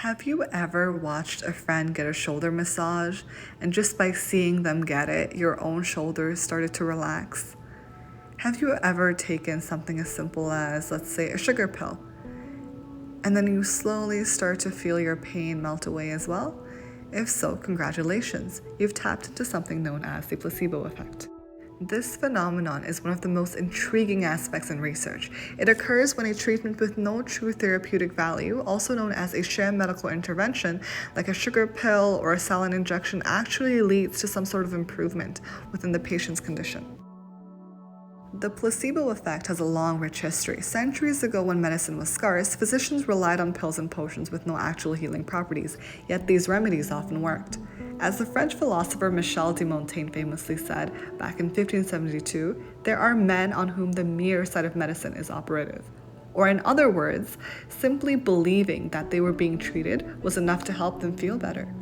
Have you ever watched a friend get a shoulder massage, and just by seeing them get it, your own shoulders started to relax? Have you ever taken something as simple as, let's say, a sugar pill, and then you slowly start to feel your pain melt away as well? If so, congratulations, you've tapped into something known as the placebo effect. This phenomenon is one of the most intriguing aspects in research. It occurs when a treatment with no true therapeutic value, also known as a sham medical intervention, like a sugar pill or a saline injection, actually leads to some sort of improvement within the patient's condition. The placebo effect has a long, rich history. Centuries ago, when medicine was scarce, physicians relied on pills and potions with no actual healing properties, yet these remedies often worked. As the French philosopher Michel de Montaigne famously said back in 1572, there are men on whom the mere sight of medicine is operative. Or in other words, simply believing that they were being treated was enough to help them feel better.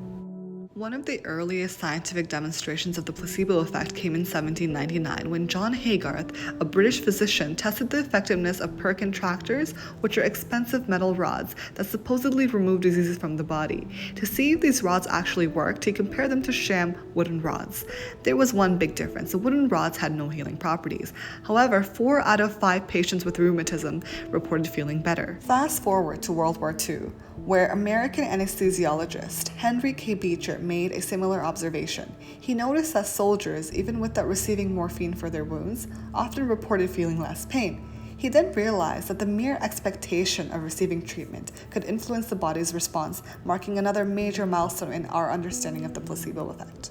One of the earliest scientific demonstrations of the placebo effect came in 1799 when John Haygarth, a British physician, tested the effectiveness of PER contractors, which are expensive metal rods that supposedly remove diseases from the body. To see if these rods actually worked, he compared them to sham wooden rods. There was one big difference. The wooden rods had no healing properties. However, 4 out of 5 patients with rheumatism reported feeling better. Fast forward to World War II, where American anesthesiologist Henry K. Beecher made a similar observation. He noticed that soldiers, even without receiving morphine for their wounds, often reported feeling less pain. He then realized that the mere expectation of receiving treatment could influence the body's response, marking another major milestone in our understanding of the placebo effect.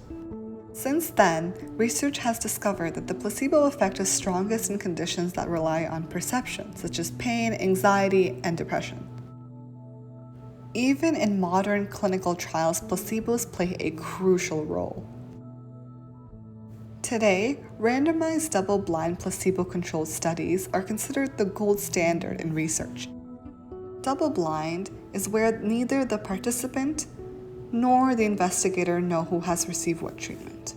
Since then, research has discovered that the placebo effect is strongest in conditions that rely on perception, such as pain, anxiety, and depression. Even in modern clinical trials, placebos play a crucial role. Today, randomized double-blind placebo-controlled studies are considered the gold standard in research. Double-blind is where neither the participant nor the investigator know who has received what treatment.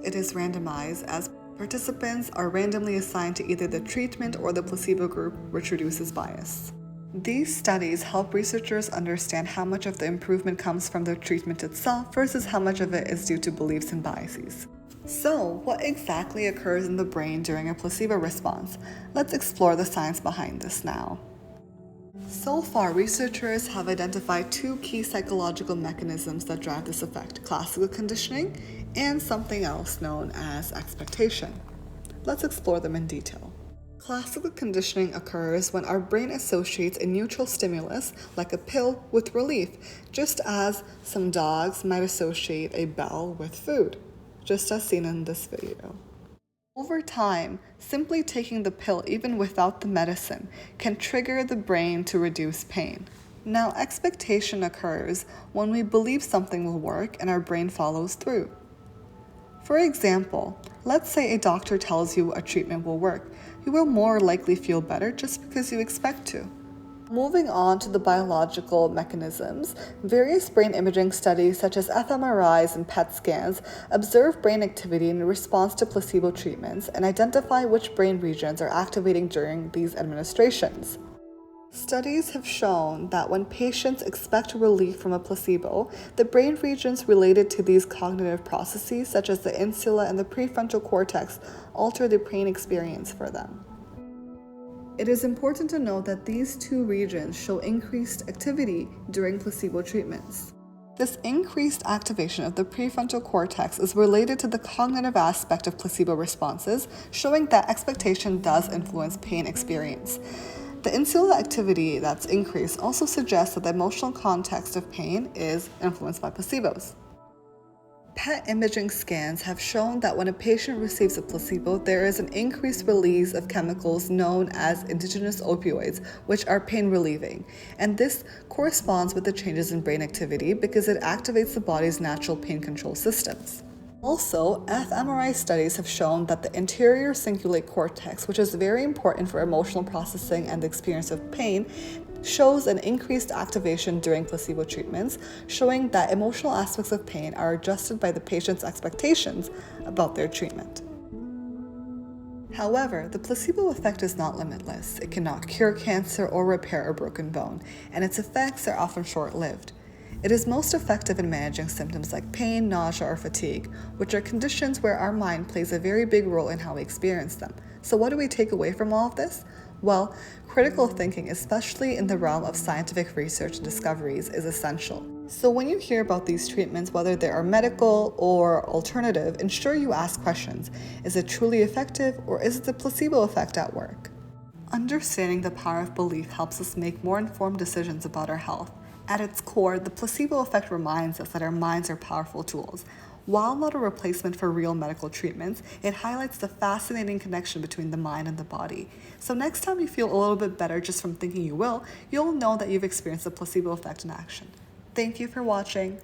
It is randomized as participants are randomly assigned to either the treatment or the placebo group, which reduces bias. These studies help researchers understand how much of the improvement comes from the treatment itself versus how much of it is due to beliefs and biases. So, what exactly occurs in the brain during a placebo response? Let's explore the science behind this now. So far, researchers have identified 2 key psychological mechanisms that drive this effect: classical conditioning and something else known as expectation. Let's explore them in detail. Classical conditioning occurs when our brain associates a neutral stimulus, like a pill, with relief, just as some dogs might associate a bell with food, just as seen in this video. Over time, simply taking the pill even without the medicine can trigger the brain to reduce pain. Now, expectation occurs when we believe something will work and our brain follows through. For example, let's say a doctor tells you a treatment will work. You will more likely feel better just because you expect to. Moving on to the biological mechanisms, various brain imaging studies such as fMRIs and PET scans observe brain activity in response to placebo treatments and identify which brain regions are activating during these administrations. Studies have shown that when patients expect relief from a placebo, the brain regions related to these cognitive processes, such as the insula and the prefrontal cortex, alter the pain experience for them. It is important to note that these 2 regions show increased activity during placebo treatments. This increased activation of the prefrontal cortex is related to the cognitive aspect of placebo responses, showing that expectation does influence pain experience. The insula activity that's increased also suggests that the emotional context of pain is influenced by placebos. PET imaging scans have shown that when a patient receives a placebo, there is an increased release of chemicals known as endogenous opioids, which are pain relieving. And this corresponds with the changes in brain activity because it activates the body's natural pain control systems. Also, fMRI studies have shown that the anterior cingulate cortex, which is very important for emotional processing and the experience of pain, shows an increased activation during placebo treatments, showing that emotional aspects of pain are adjusted by the patient's expectations about their treatment. However, the placebo effect is not limitless. It cannot cure cancer or repair a broken bone, and its effects are often short-lived. It is most effective in managing symptoms like pain, nausea, or fatigue, which are conditions where our mind plays a very big role in how we experience them. So what do we take away from all of this? Well, critical thinking, especially in the realm of scientific research and discoveries, is essential. So when you hear about these treatments, whether they are medical or alternative, ensure you ask questions. Is it truly effective, or is it the placebo effect at work? Understanding the power of belief helps us make more informed decisions about our health. At its core, the placebo effect reminds us that our minds are powerful tools. While not a replacement for real medical treatments, it highlights the fascinating connection between the mind and the body. So next time you feel a little bit better just from thinking you will, you'll know that you've experienced the placebo effect in action. Thank you for watching.